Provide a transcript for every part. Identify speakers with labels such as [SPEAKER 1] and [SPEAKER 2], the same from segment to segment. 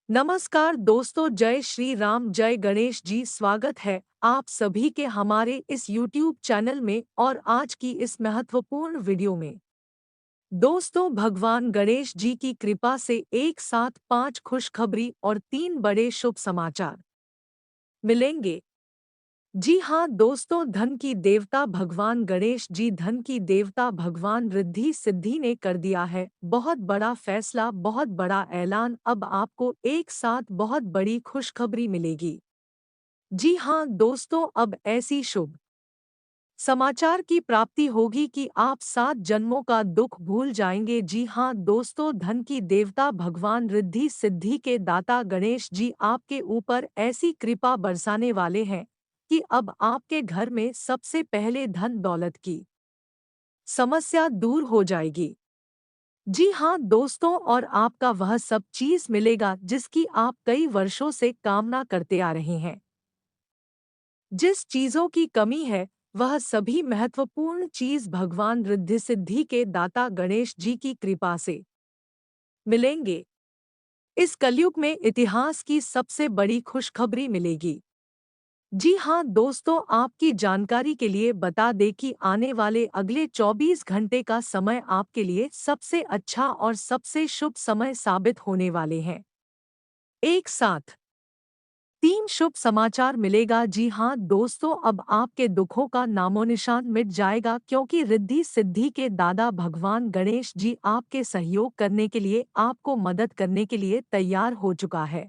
[SPEAKER 1] नमस्कार दोस्तों, जय श्री राम, जय गणेश जी। स्वागत है आप सभी के हमारे इस YouTube चैनल में और आज की इस महत्वपूर्ण वीडियो में। दोस्तों, भगवान गणेश जी की कृपा से एक साथ 5 खुशखबरी और 3 बड़े शुभ समाचार मिलेंगे। जी हाँ दोस्तों, धन की देवता भगवान गणेश जी, धन की देवता भगवान रिद्धि सिद्धि ने कर दिया है बहुत बड़ा फैसला, बहुत बड़ा ऐलान। अब आपको एक साथ बहुत बड़ी खुशखबरी मिलेगी। जी हाँ दोस्तों, अब ऐसी शुभ समाचार की प्राप्ति होगी कि आप 7 जन्मों का दुख भूल जाएंगे। जी हाँ दोस्तों, धन की देवता भगवान रिद्धि सिद्धि के दाता गणेश जी आपके ऊपर ऐसी कृपा बरसाने वाले हैं कि अब आपके घर में सबसे पहले धन दौलत की समस्या दूर हो जाएगी। जी हाँ दोस्तों, और आपका वह सब चीज मिलेगा जिसकी आप कई वर्षों से कामना करते आ रहे हैं। जिस चीजों की कमी है, वह सभी महत्वपूर्ण चीज भगवान रिद्धि सिद्धि के दाता गणेश जी की कृपा से मिलेंगे। इस कलयुग में इतिहास की सबसे बड़ी खुशखबरी मिलेगी। जी हाँ दोस्तों, आपकी जानकारी के लिए बता दें कि आने वाले अगले 24 घंटे का समय आपके लिए सबसे अच्छा और सबसे शुभ समय साबित होने वाले हैं। एक साथ 3 शुभ समाचार मिलेगा। जी हाँ दोस्तों, अब आपके दुखों का नामोनिशान मिट जाएगा क्योंकि रिद्धि सिद्धि के दादा भगवान गणेश जी आपके सहयोग करने के लिए, आपको मदद करने के लिए तैयार हो चुका है।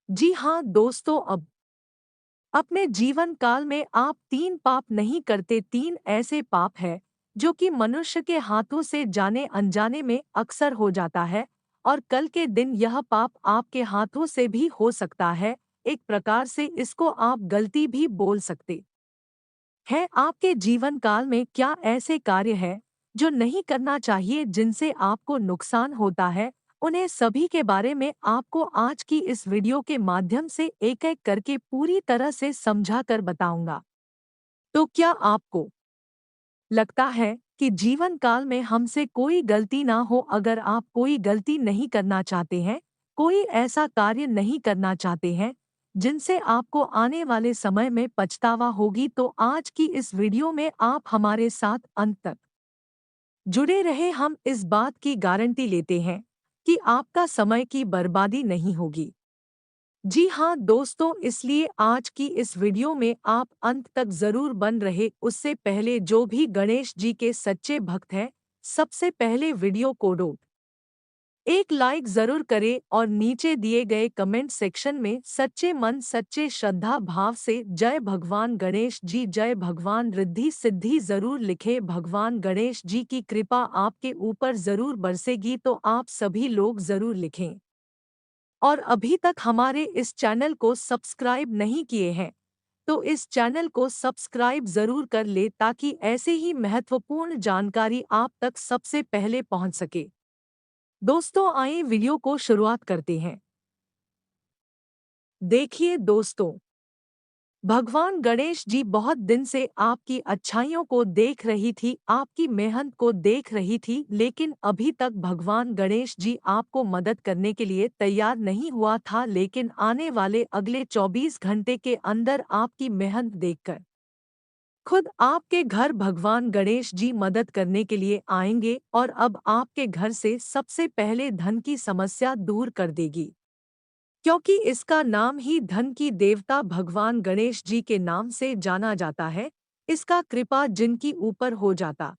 [SPEAKER 1] जी हाँ दोस्तों, अब अपने जीवन काल में आप 3 पाप नहीं करते। 3 ऐसे पाप है जो कि मनुष्य के हाथों से जाने अनजाने में अक्सर हो जाता है, और कल के दिन यह पाप आपके हाथों से भी हो सकता है। एक प्रकार से इसको आप गलती भी बोल सकते हैं। आपके जीवन काल में क्या ऐसे कार्य हैं जो नहीं करना चाहिए, जिनसे आपको नुकसान होता है? उन्हें सभी के बारे में आपको आज की इस वीडियो के माध्यम से एक-एक करके पूरी तरह से समझा कर बताऊंगा। तो क्या आपको लगता है कि जीवन काल में हमसे कोई गलती ना हो? अगर आप कोई गलती नहीं करना चाहते हैं, कोई ऐसा कार्य नहीं करना चाहते हैं जिनसे आपको आने वाले समय में पछतावा होगी, तो आज की इस वीडियो में आप हमारे साथ अंत तक जुड़े रहे। हम इस बात की गारंटी लेते हैं कि आपका समय की बर्बादी नहीं होगी। जी हाँ दोस्तों, इसलिए आज की इस वीडियो में आप अंत तक जरूर बन रहे। उससे पहले जो भी गणेश जी के सच्चे भक्त हैं, सबसे पहले वीडियो को एक लाइक जरूर करें और नीचे दिए गए कमेंट सेक्शन में सच्चे मन सच्चे श्रद्धा भाव से जय भगवान गणेश जी, जय भगवान रिद्धि सिद्धि जरूर लिखें। भगवान गणेश जी की कृपा आपके ऊपर जरूर बरसेगी, तो आप सभी लोग जरूर लिखें। और अभी तक हमारे इस चैनल को सब्सक्राइब नहीं किए हैं, तो इस चैनल को सब्सक्राइब जरूर कर ले ताकि ऐसे ही महत्वपूर्ण जानकारी आप तक सबसे पहले पहुंच सके। दोस्तों, आइए वीडियो को शुरुआत करते हैं। देखिए दोस्तों, भगवान गणेश जी बहुत दिन से आपकी अच्छाइयों को देख रही थी, आपकी मेहनत को देख रही थी, लेकिन अभी तक भगवान गणेश जी आपको मदद करने के लिए तैयार नहीं हुआ था। लेकिन आने वाले अगले 24 घंटे के अंदर आपकी मेहनत देखकर खुद आपके घर भगवान गणेश जी मदद करने के लिए आएंगे और अब आपके घर से सबसे पहले धन की समस्या दूर कर देगी, क्योंकि इसका नाम ही धन की देवता भगवान गणेश जी के नाम से जाना जाता है। इसका कृपा जिनकी ऊपर हो जाता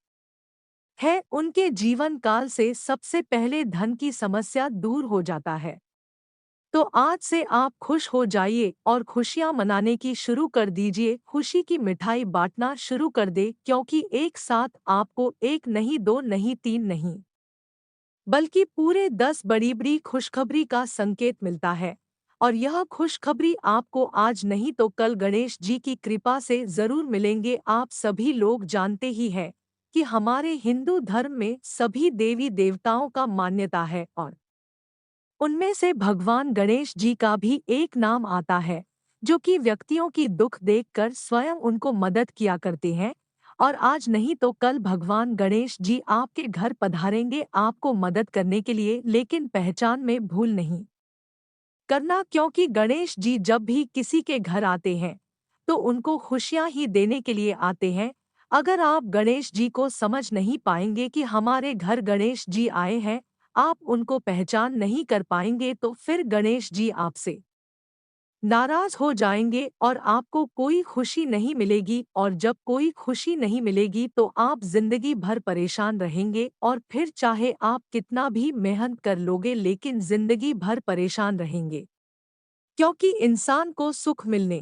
[SPEAKER 1] है, उनके जीवन काल से सबसे पहले धन की समस्या दूर हो जाता है। तो आज से आप खुश हो जाइए और खुशियां मनाने की शुरू कर दीजिए। खुशी की मिठाई बांटना शुरू कर दे, क्योंकि एक साथ आपको एक नहीं, दो नहीं, तीन नहीं, बल्कि पूरे 10 बड़ी बड़ी खुशखबरी का संकेत मिलता है। और यह खुशखबरी आपको आज नहीं तो कल गणेश जी की कृपा से जरूर मिलेंगे। आप सभी लोग जानते ही हैं कि हमारे हिंदू धर्म में सभी देवी देवताओं का मान्यता है, और उनमें से भगवान गणेश जी का भी एक नाम आता है, जो कि व्यक्तियों की दुख देखकर स्वयं उनको मदद किया करते हैं। और आज नहीं तो कल भगवान गणेश जी आपके घर पधारेंगे आपको मदद करने के लिए, लेकिन पहचान में भूल नहीं करना, क्योंकि गणेश जी जब भी किसी के घर आते हैं तो उनको खुशियां ही देने के लिए आते हैं। अगर आप गणेश जी को समझ नहीं पाएंगे कि हमारे घर गणेश जी आए हैं, आप उनको पहचान नहीं कर पाएंगे, तो फिर गणेश जी आपसे नाराज हो जाएंगे और आपको कोई खुशी नहीं मिलेगी, और जब कोई खुशी नहीं मिलेगी तो आप जिंदगी भर परेशान रहेंगे, और फिर चाहे आप कितना भी मेहनत कर लोगे लेकिन जिंदगी भर परेशान रहेंगे। क्योंकि इंसान को सुख मिलने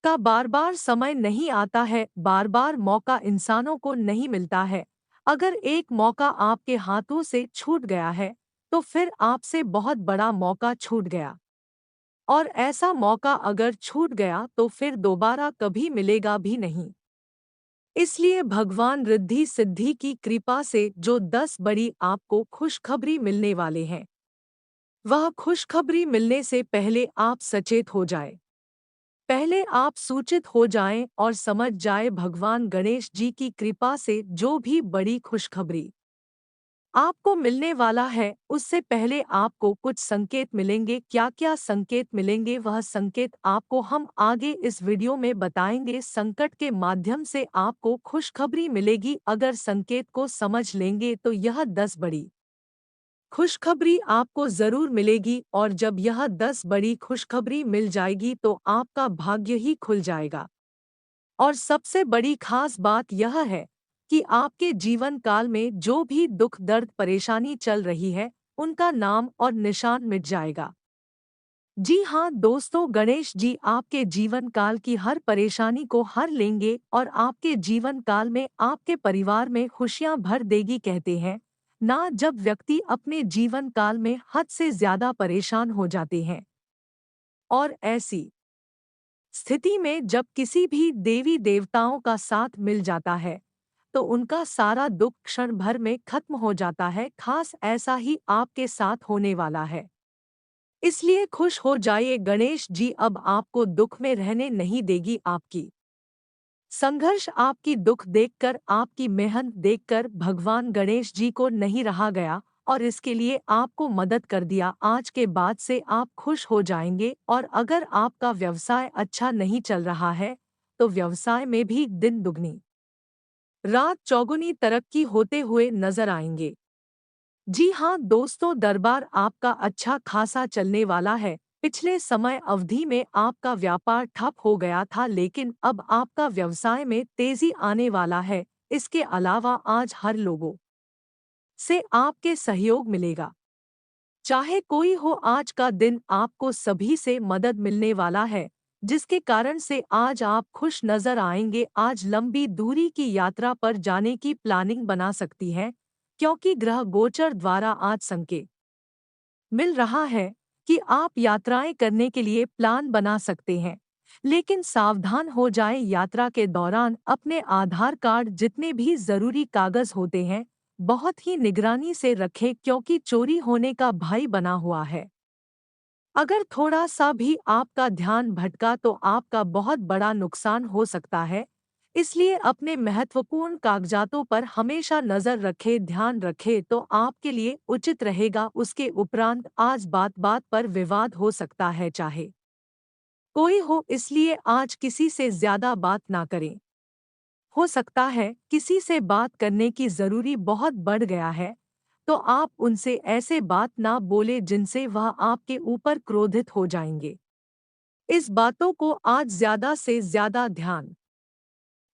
[SPEAKER 1] का बार बार समय नहीं आता है, बार बार मौका इंसानों को नहीं मिलता है। अगर एक मौका आपके हाथों से छूट गया है तो फिर आपसे बहुत बड़ा मौका छूट गया, और ऐसा मौका अगर छूट गया तो फिर दोबारा कभी मिलेगा भी नहीं। इसलिए भगवान रिद्धि सिद्धि की कृपा से जो 10 बड़ी आपको खुशखबरी मिलने वाले हैं, वह खुशखबरी मिलने से पहले आप सचेत हो जाए, पहले आप सूचित हो जाएं और समझ जाए भगवान गणेश जी की कृपा से जो भी बड़ी खुशखबरी आपको मिलने वाला है उससे पहले आपको कुछ संकेत मिलेंगे। क्या क्या संकेत मिलेंगे, वह संकेत आपको हम आगे इस वीडियो में बताएंगे। संकट के माध्यम से आपको खुशखबरी मिलेगी, अगर संकेत को समझ लेंगे तो यह 10 बड़ी खुशखबरी आपको ज़रूर मिलेगी, और जब यह 10 बड़ी खुशखबरी मिल जाएगी तो आपका भाग्य ही खुल जाएगा। और सबसे बड़ी खास बात यह है कि आपके जीवन काल में जो भी दुख दर्द परेशानी चल रही है, उनका नाम और निशान मिट जाएगा। जी हाँ दोस्तों, गणेश जी आपके जीवन काल की हर परेशानी को हर लेंगे और आपके जीवन काल में आपके परिवार में खुशियां भर देगी। कहते हैं ना, जब व्यक्ति अपने जीवन काल में हद से ज्यादा परेशान हो जाते हैं, और ऐसी स्थिति में जब किसी भी देवी देवताओं का साथ मिल जाता है तो उनका सारा दुख क्षण भर में खत्म हो जाता है। खास ऐसा ही आपके साथ होने वाला है। इसलिए खुश हो जाइए, गणेश जी अब आपको दुख में रहने नहीं देगी। आपकी संघर्ष, आपकी दुख देखकर, आपकी मेहनत देखकर भगवान गणेश जी को नहीं रहा गया, और इसके लिए आपको मदद कर दिया। आज के बाद से आप खुश हो जाएंगे, और अगर आपका व्यवसाय अच्छा नहीं चल रहा है तो व्यवसाय में भी दिन दुगनी रात चौगुनी तरक्की होते हुए नजर आएंगे। जी हाँ दोस्तों, दरबार आपका अच्छा खासा चलने वाला है। पिछले समय अवधि में आपका व्यापार ठप हो गया था, लेकिन अब आपका व्यवसाय में तेजी आने वाला है। इसके अलावा आज हर लोगों से आपके सहयोग मिलेगा। चाहे कोई हो, आज का दिन आपको सभी से मदद मिलने वाला है, जिसके कारण से आज आप खुश नजर आएंगे। आज लंबी दूरी की यात्रा पर जाने की प्लानिंग बना सकती है, क्योंकि ग्रह गोचर द्वारा आज संकेत मिल रहा है कि आप यात्राएं करने के लिए प्लान बना सकते हैं। लेकिन सावधान हो जाएं, यात्रा के दौरान अपने आधार कार्ड जितने भी जरूरी कागज होते हैं बहुत ही निगरानी से रखें, क्योंकि चोरी होने का भय बना हुआ है। अगर थोड़ा सा भी आपका ध्यान भटका तो आपका बहुत बड़ा नुकसान हो सकता है। इसलिए अपने महत्वपूर्ण कागजातों पर हमेशा नजर रखें, ध्यान रखें तो आपके लिए उचित रहेगा। उसके उपरांत आज बात बात पर विवाद हो सकता है, चाहे कोई हो, इसलिए आज किसी से ज्यादा बात ना करें। हो सकता है किसी से बात करने की जरूरी बहुत बढ़ गया है, तो आप उनसे ऐसे बात ना बोले जिनसे वह आपके ऊपर क्रोधित हो जाएंगे। इस बातों को आज ज्यादा से ज्यादा ध्यान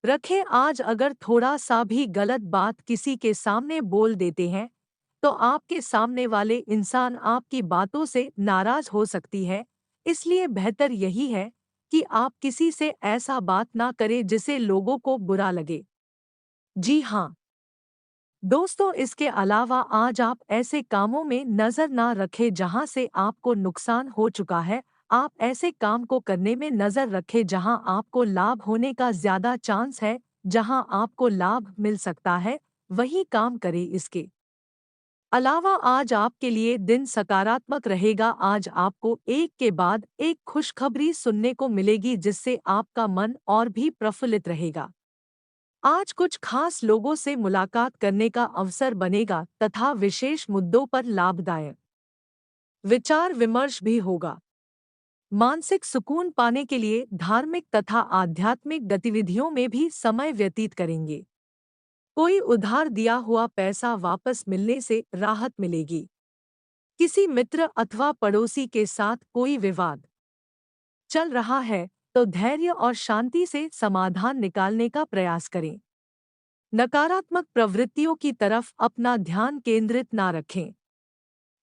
[SPEAKER 1] रखें। आज अगर थोड़ा सा भी गलत बात किसी के सामने बोल देते हैं तो आपके सामने वाले इंसान आपकी बातों से नाराज हो सकती है। इसलिए बेहतर यही है कि आप किसी से ऐसा बात ना करें जिसे लोगों को बुरा लगे। जी हाँ दोस्तों, इसके अलावा आज आप ऐसे कामों में नजर ना रखें जहां से आपको नुकसान हो चुका है। आप ऐसे काम को करने में नजर रखें जहां आपको लाभ होने का ज्यादा चांस है। जहां आपको लाभ मिल सकता है वही काम करें। इसके अलावा आज आपके लिए दिन सकारात्मक रहेगा। आज आपको एक के बाद एक खुशखबरी सुनने को मिलेगी, जिससे आपका मन और भी प्रफुल्लित रहेगा। आज कुछ खास लोगों से मुलाकात करने का अवसर बनेगा तथा विशेष मुद्दों पर लाभदायक विचार विमर्श भी होगा। मानसिक सुकून पाने के लिए धार्मिक तथा आध्यात्मिक गतिविधियों में भी समय व्यतीत करेंगे। कोई उधार दिया हुआ पैसा वापस मिलने से राहत मिलेगी। किसी मित्र अथवा पड़ोसी के साथ कोई विवाद चल रहा है तो धैर्य और शांति से समाधान निकालने का प्रयास करें। नकारात्मक प्रवृत्तियों की तरफ अपना ध्यान केंद्रित ना रखें।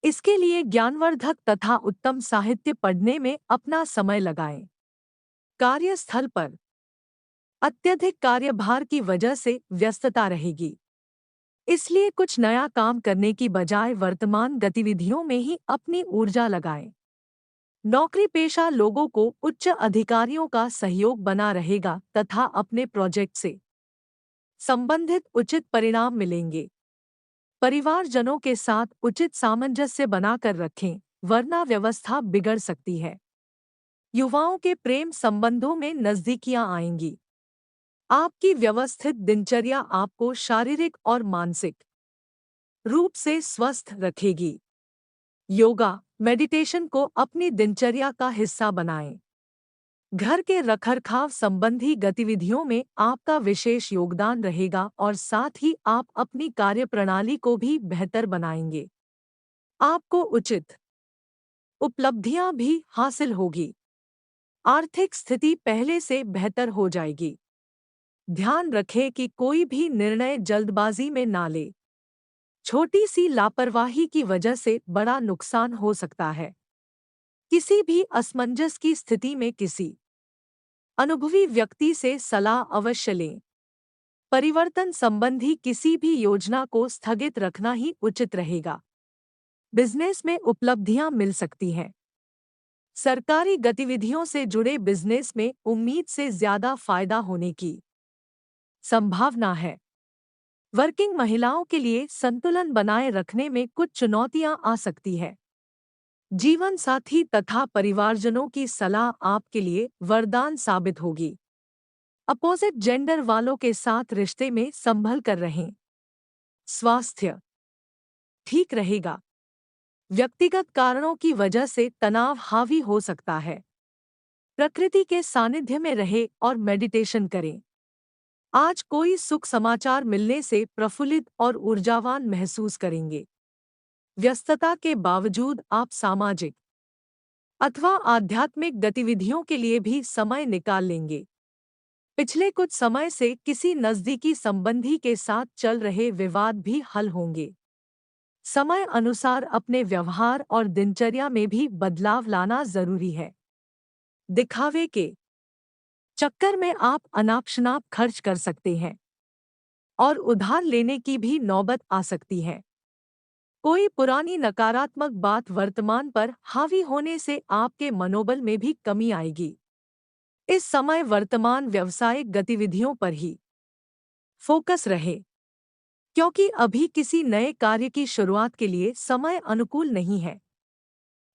[SPEAKER 1] इसके लिए ज्ञानवर्धक तथा उत्तम साहित्य पढ़ने में अपना समय लगाएं। कार्यस्थल पर अत्यधिक कार्यभार की वजह से व्यस्तता रहेगी। इसलिए कुछ नया काम करने की बजाय वर्तमान गतिविधियों में ही अपनी ऊर्जा लगाएं। नौकरी पेशा लोगों को उच्च अधिकारियों का सहयोग बना रहेगा तथा अपने प्रोजेक्ट से संबंधित उचित परिणाम मिलेंगे। परिवारजनों के साथ उचित सामंजस्य बनाकर रखें, वरना व्यवस्था बिगड़ सकती है। युवाओं के प्रेम संबंधों में नजदीकियां आएंगी। आपकी व्यवस्थित दिनचर्या आपको शारीरिक और मानसिक रूप से स्वस्थ रखेगी। योगा, मेडिटेशन को अपनी दिनचर्या का हिस्सा बनाएं। घर के रखरखाव संबंधी गतिविधियों में आपका विशेष योगदान रहेगा और साथ ही आप अपनी कार्यप्रणाली को भी बेहतर बनाएंगे। आपको उचित उपलब्धियां भी हासिल होगी। आर्थिक स्थिति पहले से बेहतर हो जाएगी। ध्यान रखें कि कोई भी निर्णय जल्दबाजी में ना ले। छोटी सी लापरवाही की वजह से बड़ा नुकसान हो सकता है। किसी भी असमंजस की स्थिति में किसी अनुभवी व्यक्ति से सलाह अवश्य लें। परिवर्तन संबंधी किसी भी योजना को स्थगित रखना ही उचित रहेगा। बिजनेस में उपलब्धियां मिल सकती हैं। सरकारी गतिविधियों से जुड़े बिजनेस में उम्मीद से ज्यादा फायदा होने की संभावना है। वर्किंग महिलाओं के लिए संतुलन बनाए रखने में कुछ चुनौतियां आ सकती है। जीवन साथी तथा परिवारजनों की सलाह आपके लिए वरदान साबित होगी। अपोजिट जेंडर वालों के साथ रिश्ते में संभल कर रहें। स्वास्थ्य ठीक रहेगा। व्यक्तिगत कारणों की वजह से तनाव हावी हो सकता है। प्रकृति के सानिध्य में रहे और मेडिटेशन करें। आज कोई सुख समाचार मिलने से प्रफुल्लित और ऊर्जावान महसूस करेंगे। व्यस्तता के बावजूद आप सामाजिक अथवा आध्यात्मिक गतिविधियों के लिए भी समय निकाल लेंगे। पिछले कुछ समय से किसी नज़दीकी संबंधी के साथ चल रहे विवाद भी हल होंगे। समय अनुसार अपने व्यवहार और दिनचर्या में भी बदलाव लाना जरूरी है। दिखावे के चक्कर में आप अनाप-शनाप खर्च कर सकते हैं और उधार लेने की भी नौबत आ सकती है। कोई पुरानी नकारात्मक बात वर्तमान पर हावी होने से आपके मनोबल में भी कमी आएगी। इस समय वर्तमान व्यावसायिक गतिविधियों पर ही फोकस रहे, क्योंकि अभी किसी नए कार्य की शुरुआत के लिए समय अनुकूल नहीं है।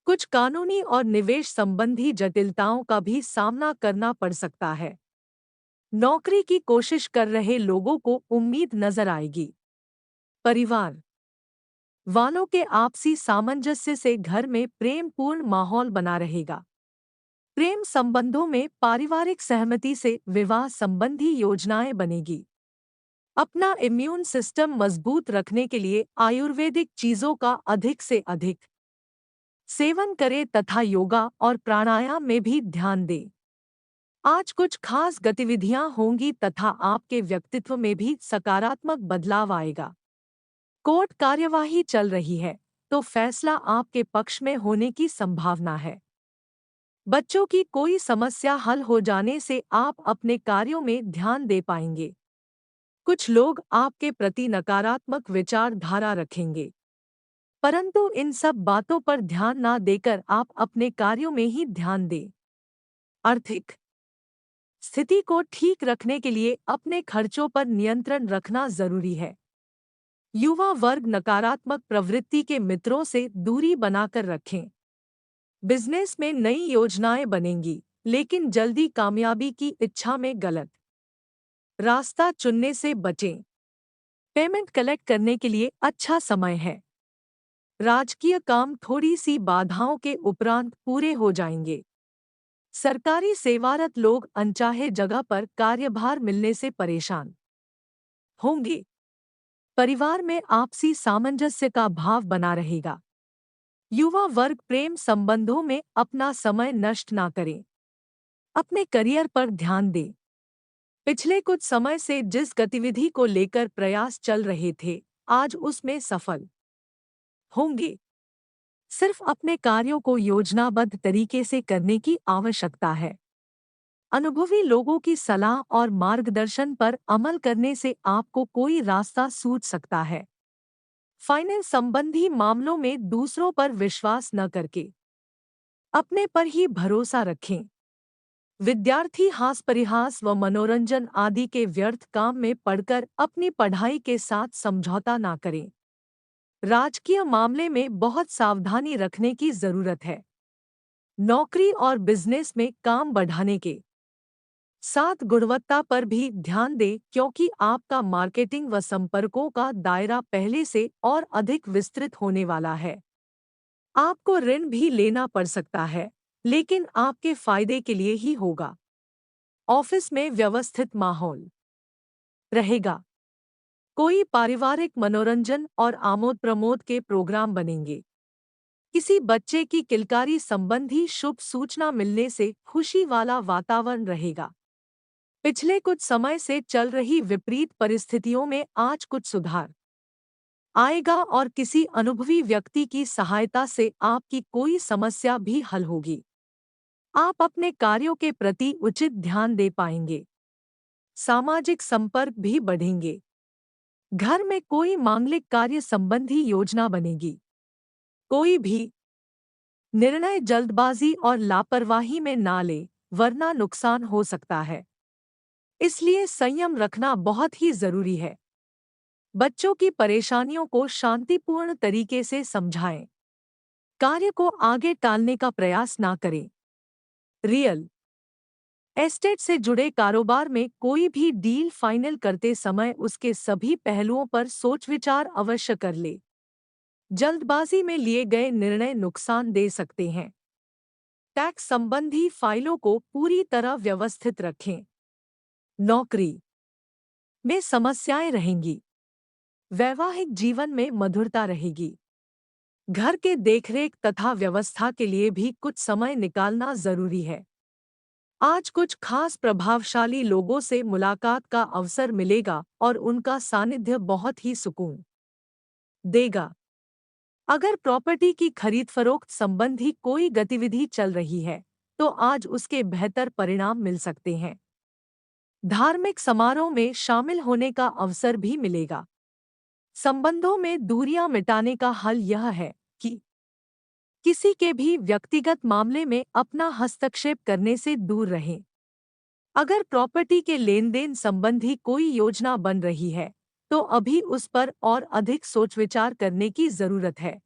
[SPEAKER 1] कुछ कानूनी और निवेश संबंधी जटिलताओं का भी सामना करना पड़ सकता है। नौकरी की कोशिश कर रहे लोगों को उम्मीद नजर आएगी। परिवार वालों के आपसी सामंजस्य से घर में प्रेमपूर्ण माहौल बना रहेगा। प्रेम संबंधों में पारिवारिक सहमति से विवाह संबंधी योजनाएं बनेगी। अपना इम्यून सिस्टम मजबूत रखने के लिए आयुर्वेदिक चीजों का अधिक से अधिक सेवन करें तथा योगा और प्राणायाम में भी ध्यान दें। आज कुछ खास गतिविधियां होंगी तथा आपके व्यक्तित्व में भी सकारात्मक बदलाव आएगा। कोर्ट कार्यवाही चल रही है तो फैसला आपके पक्ष में होने की संभावना है। बच्चों की कोई समस्या हल हो जाने से आप अपने कार्यों में ध्यान दे पाएंगे। कुछ लोग आपके प्रति नकारात्मक विचारधारा रखेंगे, परंतु इन सब बातों पर ध्यान ना देकर आप अपने कार्यों में ही ध्यान दें। आर्थिक स्थिति को ठीक रखने के लिए अपने खर्चों पर नियंत्रण रखना जरूरी है। युवा वर्ग नकारात्मक प्रवृत्ति के मित्रों से दूरी बनाकर रखें। बिजनेस में नई योजनाएं बनेंगी, लेकिन जल्दी कामयाबी की इच्छा में गलत रास्ता चुनने से बचें। पेमेंट कलेक्ट करने के लिए अच्छा समय है। राजकीय काम थोड़ी सी बाधाओं के उपरांत पूरे हो जाएंगे। सरकारी सेवारत लोग अनचाहे जगह पर कार्यभार मिलने से परेशान होंगे। परिवार में आपसी सामंजस्य का भाव बना रहेगा। युवा वर्ग प्रेम संबंधों में अपना समय नष्ट ना करें। अपने करियर पर ध्यान दें। पिछले कुछ समय से जिस गतिविधि को लेकर प्रयास चल रहे थे, आज उसमें सफल होंगे। सिर्फ अपने कार्यों को योजनाबद्ध तरीके से करने की आवश्यकता है। अनुभवी लोगों की सलाह और मार्गदर्शन पर अमल करने से आपको कोई रास्ता सूझ सकता है। फाइनेंस संबंधी मामलों में दूसरों पर विश्वास न करके अपने पर ही भरोसा रखें। विद्यार्थी हास परिहास व मनोरंजन आदि के व्यर्थ काम में पड़कर अपनी पढ़ाई के साथ समझौता ना करें। राजकीय मामले में बहुत सावधानी रखने की जरूरत है। नौकरी और बिजनेस में काम बढ़ाने के साथ गुणवत्ता पर भी ध्यान दें, क्योंकि आपका मार्केटिंग व संपर्कों का दायरा पहले से और अधिक विस्तृत होने वाला है। आपको ऋण भी लेना पड़ सकता है, लेकिन आपके फायदे के लिए ही होगा। ऑफिस में व्यवस्थित माहौल रहेगा। कोई पारिवारिक मनोरंजन और आमोद प्रमोद के प्रोग्राम बनेंगे। किसी बच्चे की किलकारी संबंधी शुभ सूचना मिलने से खुशी वाला वातावरण रहेगा। पिछले कुछ समय से चल रही विपरीत परिस्थितियों में आज कुछ सुधार आएगा और किसी अनुभवी व्यक्ति की सहायता से आपकी कोई समस्या भी हल होगी। आप अपने कार्यों के प्रति उचित ध्यान दे पाएंगे। सामाजिक संपर्क भी बढ़ेंगे। घर में कोई मांगलिक कार्य संबंधी योजना बनेगी। कोई भी निर्णय जल्दबाजी और लापरवाही में ना ले, वरना नुकसान हो सकता है। इसलिए संयम रखना बहुत ही जरूरी है। बच्चों की परेशानियों को शांतिपूर्ण तरीके से समझाएं। कार्य को आगे टालने का प्रयास ना करें। रियल एस्टेट से जुड़े कारोबार में कोई भी डील फाइनल करते समय उसके सभी पहलुओं पर सोच विचार अवश्य कर ले। जल्दबाजी में लिए गए निर्णय नुकसान दे सकते हैं। टैक्स संबंधी फाइलों को पूरी तरह व्यवस्थित रखें। नौकरी में समस्याएं रहेंगी। वैवाहिक जीवन में मधुरता रहेगी। घर के देखरेख तथा व्यवस्था के लिए भी कुछ समय निकालना जरूरी है। आज कुछ खास प्रभावशाली लोगों से मुलाकात का अवसर मिलेगा और उनका सानिध्य बहुत ही सुकून देगा। अगर प्रॉपर्टी की खरीद फरोख्त संबंधी कोई गतिविधि चल रही है, तो आज उसके बेहतर परिणाम मिल सकते हैं। धार्मिक समारोह में शामिल होने का अवसर भी मिलेगा। संबंधों में दूरियां मिटाने का हल यह है कि किसी के भी व्यक्तिगत मामले में अपना हस्तक्षेप करने से दूर रहें। अगर प्रॉपर्टी के लेन देन संबंधी कोई योजना बन रही है, तो अभी उस पर और अधिक सोच विचार करने की जरूरत है।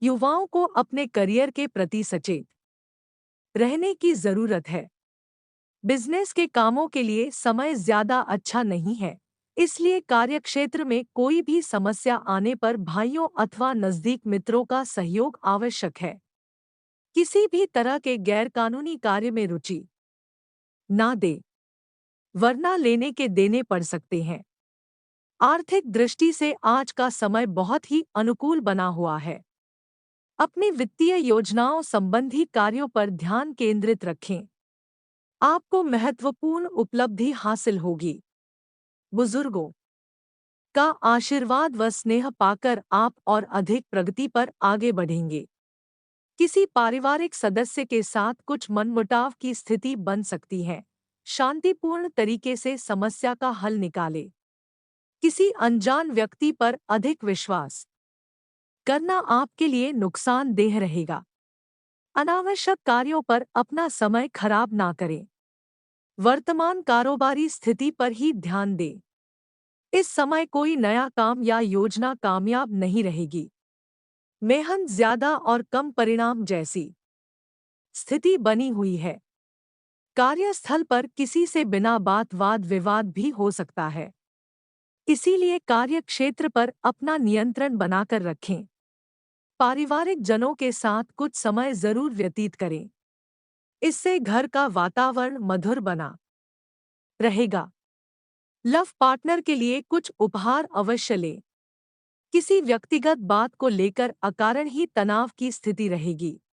[SPEAKER 1] युवाओं को अपने करियर के प्रति सचेत रहने की जरूरत है। बिजनेस के कामों के लिए समय ज्यादा अच्छा नहीं है, इसलिए कार्यक्षेत्र में कोई भी समस्या आने पर भाइयों अथवा नजदीक मित्रों का सहयोग आवश्यक है। किसी भी तरह के गैरकानूनी कार्य में रुचि ना दे, वरना लेने के देने पड़ सकते हैं। आर्थिक दृष्टि से आज का समय बहुत ही अनुकूल बना हुआ है। अपनी वित्तीय योजनाओं संबंधी कार्यों पर ध्यान केंद्रित रखें। आपको महत्वपूर्ण उपलब्धि हासिल होगी। बुजुर्गों का आशीर्वाद व स्नेह पाकर आप और अधिक प्रगति पर आगे बढ़ेंगे। किसी पारिवारिक सदस्य के साथ कुछ मनमुटाव की स्थिति बन सकती है। शांतिपूर्ण तरीके से समस्या का हल निकालें। किसी अनजान व्यक्ति पर अधिक विश्वास करना आपके लिए नुकसानदेह रहेगा। अनावश्यक कार्यों पर अपना समय खराब ना करें। वर्तमान कारोबारी स्थिति पर ही ध्यान दें। इस समय कोई नया काम या योजना कामयाब नहीं रहेगी। मेहनत ज्यादा और कम परिणाम जैसी स्थिति बनी हुई है। कार्यस्थल पर किसी से बिना बात वाद विवाद भी हो सकता है। इसीलिए कार्य क्षेत्र पर अपना नियंत्रण बनाकर रखें। पारिवारिक जनों के साथ कुछ समय जरूर व्यतीत करें। इससे घर का वातावरण मधुर बना रहेगा। लव पार्टनर के लिए कुछ उपहार अवश्य लें। किसी व्यक्तिगत बात को लेकर अकारण ही तनाव की स्थिति रहेगी।